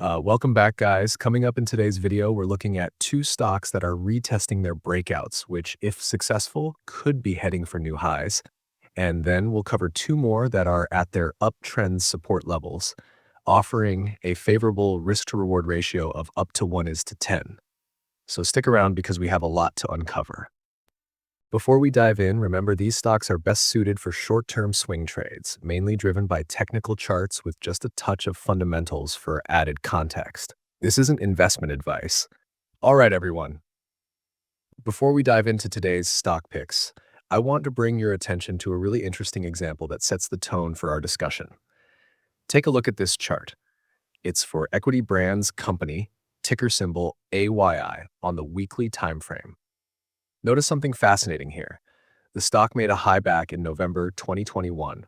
Welcome back, guys. Coming up in today's video, we're looking at two stocks that are retesting their breakouts, which, if successful, could be heading for new highs. And then we'll cover two more that are at their uptrend support levels, offering a favorable risk-to-reward ratio of up to 1:10. So stick around because we have a lot to uncover. Before we dive in, remember these stocks are best suited for short-term swing trades, mainly driven by technical charts with just a touch of fundamentals for added context. This isn't investment advice. All right, everyone. Before we dive into today's stock picks, I want to bring your attention to a really interesting example that sets the tone for our discussion. Take a look at this chart. It's for Equity Brands Company, ticker symbol AYI, on the weekly time frame. Notice something fascinating here. The stock made a high back in November 2021,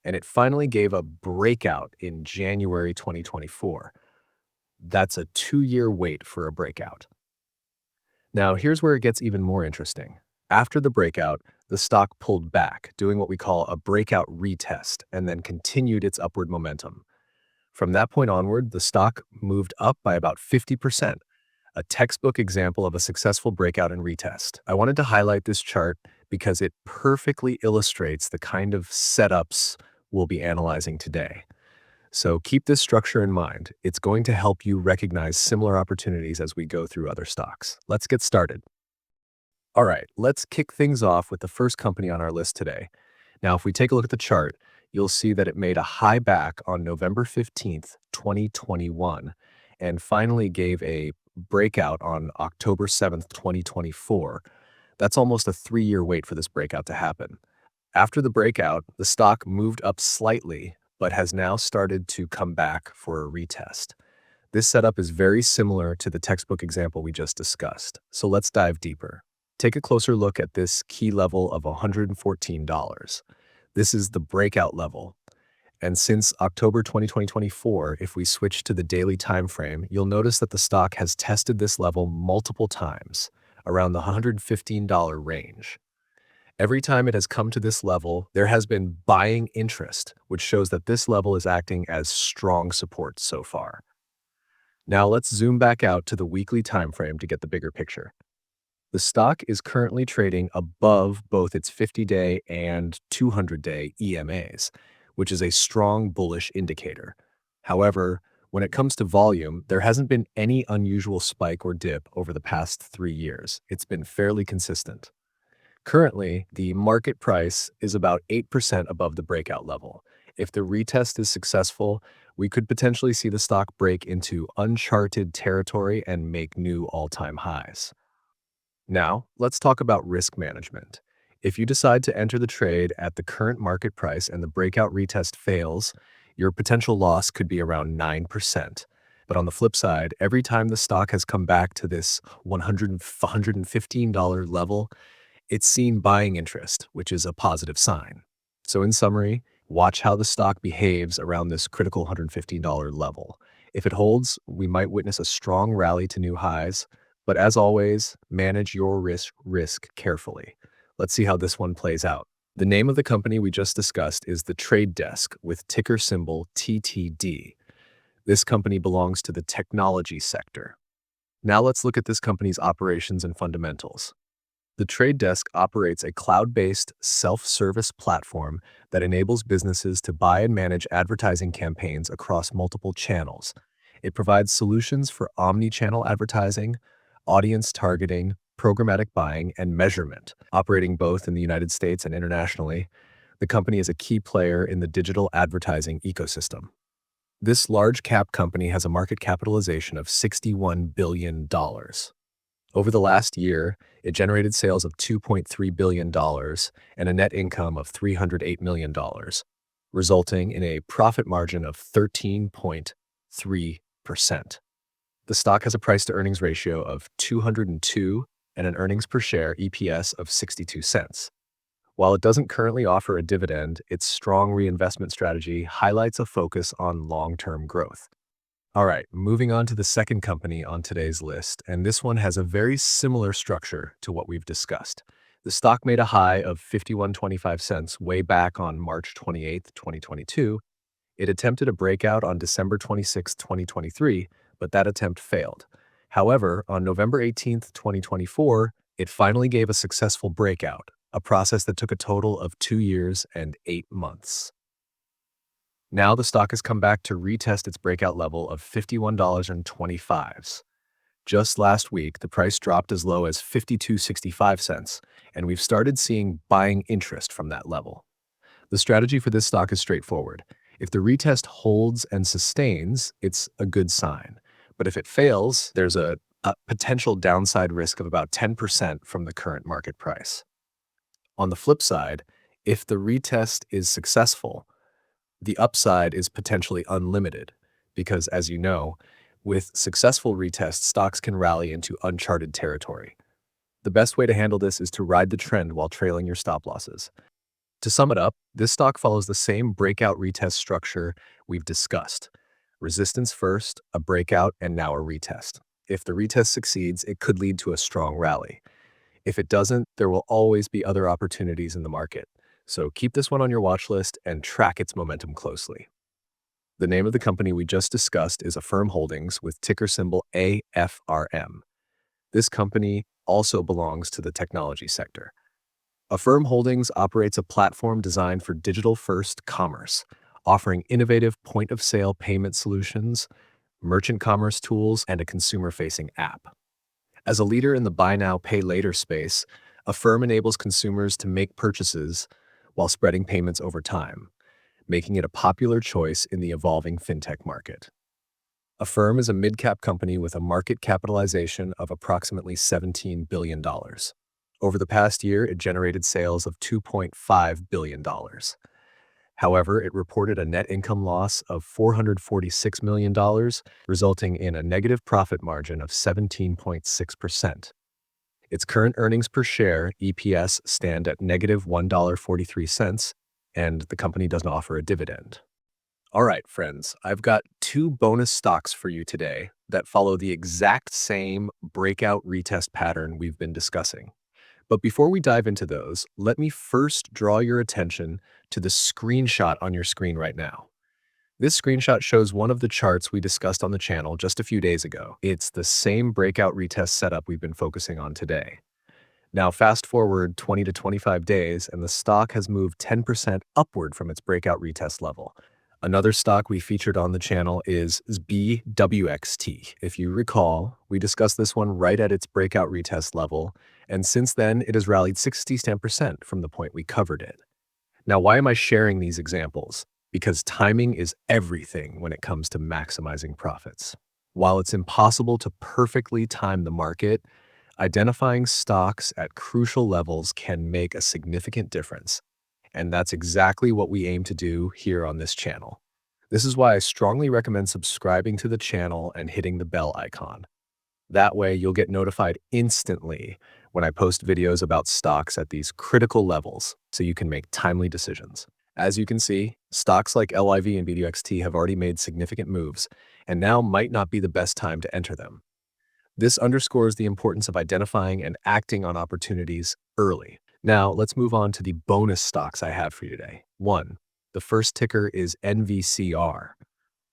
and it finally gave a breakout in January 2024. That's a 2-year wait for a breakout. Now, here's where it gets even more interesting. After the breakout, the stock pulled back, doing what we call a breakout retest, and then continued its upward momentum. From that point onward, the stock moved up by about 50%. A textbook example of a successful breakout and retest. I wanted to highlight this chart because it perfectly illustrates the kind of setups we'll be analyzing today. So keep this structure in mind. It's going to help you recognize similar opportunities as we go through other stocks. Let's get started. All right, let's kick things off with the first company on our list today. Now, if we take a look at the chart, you'll see that it made a high back on November 15th, 2021, and finally gave a breakout on October 7th, 2024. That's almost a 3-year wait for this breakout to happen. After the breakout, the stock moved up slightly, but has now started to come back for a retest. This setup is very similar to the textbook example we just discussed. So let's dive deeper. Take a closer look at this key level of $114. This is the breakout level. And since October 2024, if we switch to the daily time frame, you'll notice that the stock has tested this level multiple times, around the $115 range. Every time it has come to this level, there has been buying interest, which shows that this level is acting as strong support so far. Now let's zoom back out to the weekly time frame to get the bigger picture. The stock is currently trading above both its 50-day and 200-day EMAs, which is a strong bullish indicator. However, when it comes to volume, there hasn't been any unusual spike or dip over the past 3 years. It's been fairly consistent. Currently, the market price is about 8% above the breakout level. If the retest is successful, we could potentially see the stock break into uncharted territory and make new all-time highs. Now, let's talk about risk management. If you decide to enter the trade at the current market price and the breakout retest fails, your potential loss could be around 9%. But on the flip side, every time the stock has come back to this $115 level, it's seen buying interest, which is a positive sign. So in summary, watch how the stock behaves around this critical $115 level. If it holds, we might witness a strong rally to new highs. But as always, manage your risk carefully. Let's see how this one plays out. The name of the company we just discussed is The Trade Desk with ticker symbol TTD. This company belongs to the technology sector. Now let's look at this company's operations and fundamentals. The Trade Desk operates a cloud-based self-service platform that enables businesses to buy and manage advertising campaigns across multiple channels. It provides solutions for omni-channel advertising, audience targeting, programmatic buying, and measurement. Operating both in the United States and internationally, the company is a key player in the digital advertising ecosystem. This large-cap company has a market capitalization of $61 billion. Over the last year, it generated sales of $2.3 billion and a net income of $308 million, resulting in a profit margin of 13.3%. The stock has a price-to-earnings ratio of 202 and an earnings per share EPS of 62 cents. While it doesn't currently offer a dividend, its strong reinvestment strategy highlights a focus on long-term growth. All right, moving on to the second company on today's list, and this one has a very similar structure to what we've discussed. The stock made a high of 51.25 cents way back on March 28, 2022, It attempted a breakout on December 26, 2023, but that attempt failed. However, on November 18, 2024, it finally gave a successful breakout, a process that took a total of 2 years and 8 months. Now the stock has come back to retest its breakout level of $51.25. Just last week, the price dropped as low as 52.65 cents, and we've started seeing buying interest from that level. The strategy for this stock is straightforward. If the retest holds and sustains, it's a good sign. But if it fails, there's a potential downside risk of about 10% from the current market price. On the flip side, if the retest is successful, the upside is potentially unlimited because, as you know, with successful retests, stocks can rally into uncharted territory. The best way to handle this is to ride the trend while trailing your stop losses. To sum it up, this stock follows the same breakout retest structure we've discussed. Resistance first, a breakout, and now a retest. If the retest succeeds, it could lead to a strong rally. If it doesn't, there will always be other opportunities in the market. So keep this one on your watch list and track its momentum closely. The name of the company we just discussed is Affirm Holdings with ticker symbol AFRM. This company also belongs to the technology sector. Affirm Holdings operates a platform designed for digital-first commerce, offering innovative point-of-sale payment solutions, merchant commerce tools, and a consumer-facing app. As a leader in the buy now, pay later space, Affirm enables consumers to make purchases while spreading payments over time, making it a popular choice in the evolving fintech market. Affirm is a mid-cap company with a market capitalization of approximately $17 billion. Over the past year, it generated sales of $2.5 billion. However, it reported a net income loss of $446 million, resulting in a negative profit margin of 17.6%. Its current earnings per share, EPS, stand at negative $1.43, and the company doesn't offer a dividend. All right, friends, I've got 2 bonus stocks for you today that follow the exact same breakout retest pattern we've been discussing. But before we dive into those, let me first draw your attention to the screenshot on your screen right now. This screenshot shows one of the charts we discussed on the channel just a few days ago. It's the same breakout retest setup we've been focusing on today. Now, fast forward 20 to 25 days, and the stock has moved 10% upward from its breakout retest level. Another stock we featured on the channel is BWXT. If you recall, we discussed this one right at its breakout retest level, and since then, it has rallied 60% from the point we covered it. Now, why am I sharing these examples? Because timing is everything when it comes to maximizing profits. While it's impossible to perfectly time the market, identifying stocks at crucial levels can make a significant difference. And that's exactly what we aim to do here on this channel. This is why I strongly recommend subscribing to the channel and hitting the bell icon. That way, you'll get notified instantly when I post videos about stocks at these critical levels so you can make timely decisions. As you can see, stocks like LIV and BWXT have already made significant moves, and now might not be the best time to enter them. This underscores the importance of identifying and acting on opportunities early. Now, let's move on to the bonus stocks I have for you today. 1. The first ticker is NVCR.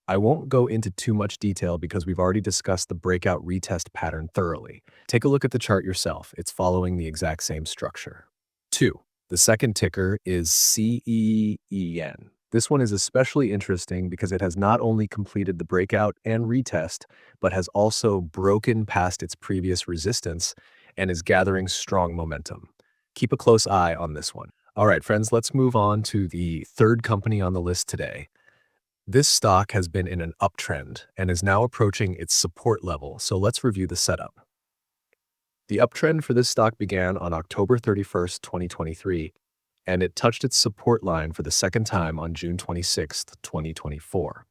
I won't go into too much detail because we've already discussed the breakout retest pattern thoroughly. Take a look at the chart yourself. It's following the exact same structure. 2. The second ticker is CEEN. This one is especially interesting because it has not only completed the breakout and retest, but has also broken past its previous resistance and is gathering strong momentum. Keep a close eye on this one. All right, friends, let's move on to the third company on the list today. This stock has been in an uptrend and is now approaching its support level, so let's review the setup. The uptrend for this stock began on October 31st, 2023, and it touched its support line for the second time on June 26th, 2024.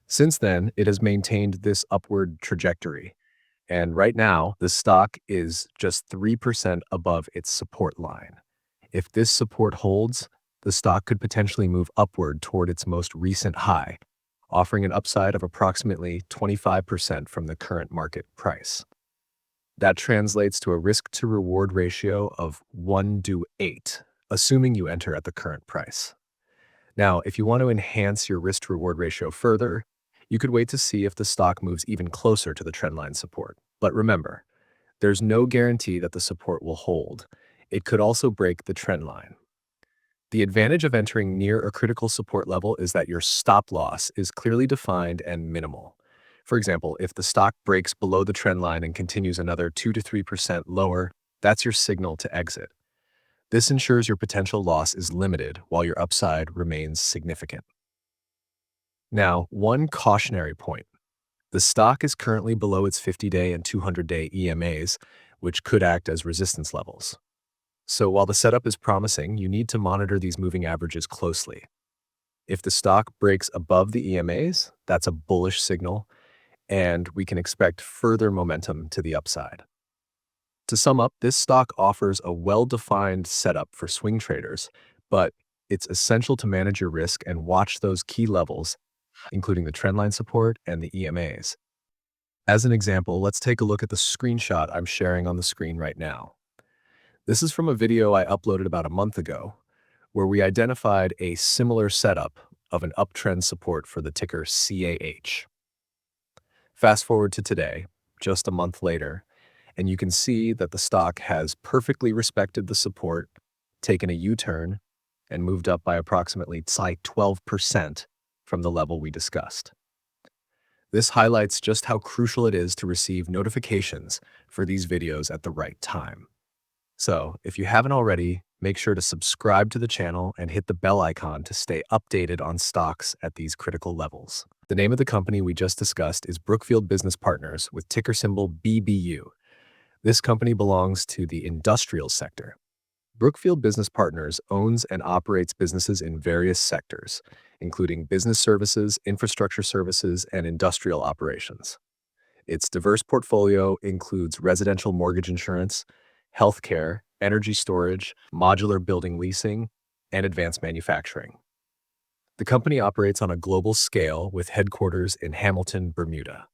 Since then, it has maintained this upward trajectory, and right now, the stock is just 3% above its support line. If this support holds, the stock could potentially move upward toward its most recent high, offering an upside of approximately 25% from the current market price. That translates to a risk-to-reward ratio of 1 to 8, assuming you enter at the current price. Now, if you want to enhance your risk to reward ratio further, you could wait to see if the stock moves even closer to the trendline support. But remember, there's no guarantee that the support will hold. It could also break the trend line. The advantage of entering near a critical support level is that your stop loss is clearly defined and minimal. For example, if the stock breaks below the trend line and continues another 2 to 3% lower, that's your signal to exit. This ensures your potential loss is limited while your upside remains significant. Now, one cautionary point. The stock is currently below its 50-day and 200-day EMAs, which could act as resistance levels. So while the setup is promising, you need to monitor these moving averages closely. If the stock breaks above the EMAs, that's a bullish signal, and we can expect further momentum to the upside. To sum up, this stock offers a well-defined setup for swing traders, but it's essential to manage your risk and watch those key levels, including the trendline support and the EMAs. As an example, let's take a look at the screenshot I'm sharing on the screen right now. This is from a video I uploaded about a month ago, where we identified a similar setup of an uptrend support for the ticker CAH. Fast forward to today, just a month later, and you can see that the stock has perfectly respected the support, taken a U-turn, and moved up by approximately 12% from the level we discussed. This highlights just how crucial it is to receive notifications for these videos at the right time. So, if you haven't already, make sure to subscribe to the channel and hit the bell icon to stay updated on stocks at these critical levels. The name of the company we just discussed is Brookfield Business Partners with ticker symbol BBU. This company belongs to the industrial sector. Brookfield Business Partners owns and operates businesses in various sectors, including business services, infrastructure services, and industrial operations. Its diverse portfolio includes residential mortgage insurance, healthcare, energy storage, modular building leasing, and advanced manufacturing. The company operates on a global scale with headquarters in Hamilton, Bermuda.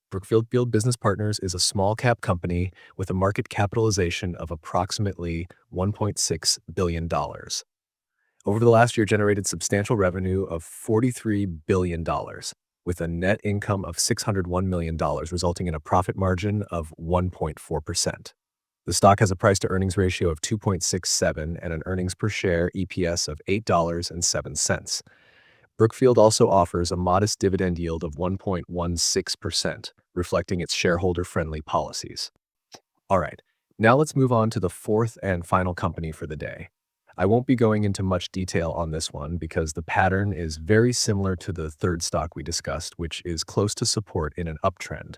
Brookfield Business Partners is a small-cap company with a market capitalization of approximately $1.6 billion. Over the last year, generated substantial revenue of $43 billion, with a net income of $601 million, resulting in a profit margin of 1.4%. The stock has a price-to-earnings ratio of 2.67 and an earnings per share EPS of $8.07. Brookfield also offers a modest dividend yield of 1.16%, reflecting its shareholder-friendly policies. All right, now let's move on to the fourth and final company for the day. I won't be going into much detail on this one because the pattern is very similar to the third stock we discussed, which is close to support in an uptrend.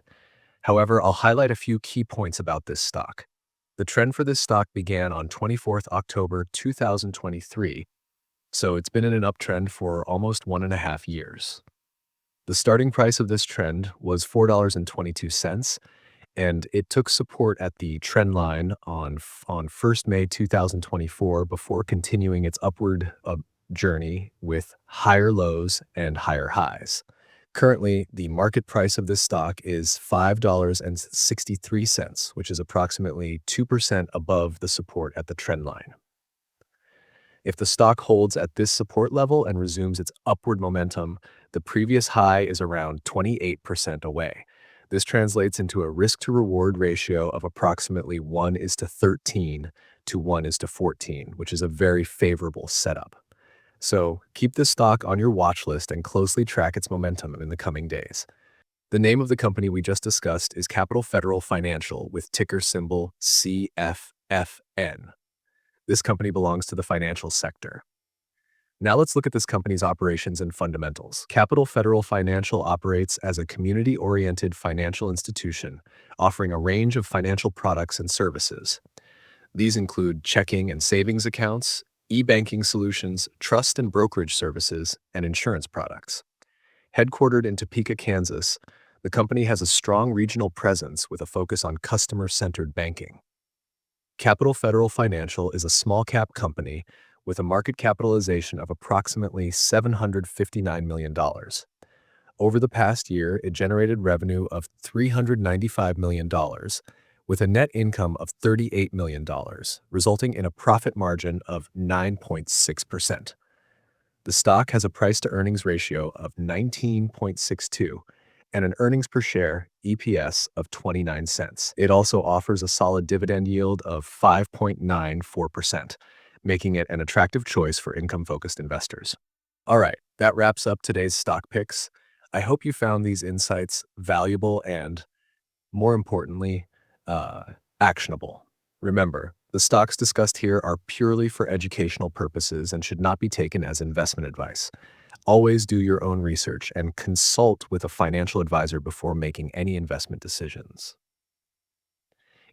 However, I'll highlight a few key points about this stock. The trend for this stock began on 24th October 2023, so it's been in an uptrend for almost 1.5 years. The starting price of this trend was $4.22, and it took support at the trend line on 1st May 2024 before continuing its upward journey with higher lows and higher highs. Currently, the market price of this stock is $5.63, which is approximately 2% above the support at the trend line. If the stock holds at this support level and resumes its upward momentum, the previous high is around 28% away. This translates into a risk-to-reward ratio of approximately 1:13 to 1:14, which is a very favorable setup. So keep this stock on your watch list and closely track its momentum in the coming days. The name of the company we just discussed is Capital Federal Financial with ticker symbol CFFN. This company belongs to the financial sector. Now let's look at this company's operations and fundamentals. Capital Federal Financial operates as a community-oriented financial institution, offering a range of financial products and services. These include checking and savings accounts, e-banking solutions, trust and brokerage services, and insurance products. Headquartered in Topeka, Kansas, the company has a strong regional presence with a focus on customer-centered banking. Capital Federal Financial is a small-cap company with a market capitalization of approximately $759 million. Over the past year, it generated revenue of $395 million, with a net income of $38 million, resulting in a profit margin of 9.6%. The stock has a price to earnings ratio of 19.62 and an earnings per share EPS of 29 cents. It also offers a solid dividend yield of 5.94%, making it an attractive choice for income-focused investors. All right, that wraps up today's stock picks. I hope you found these insights valuable and, more importantly, uh, actionable. Remember, the stocks discussed here are purely for educational purposes and should not be taken as investment advice. Always do your own research and consult with a financial advisor before making any investment decisions.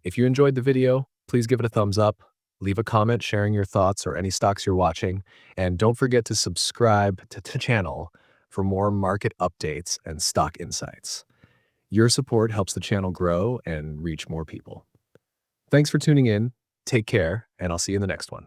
If you enjoyed the video, please give it a thumbs up, leave a comment sharing your thoughts or any stocks you're watching, and don't forget to subscribe to the channel for more market updates and stock insights. Your support helps the channel grow and reach more people. Thanks for tuning in, take care, and I'll see you in the next one.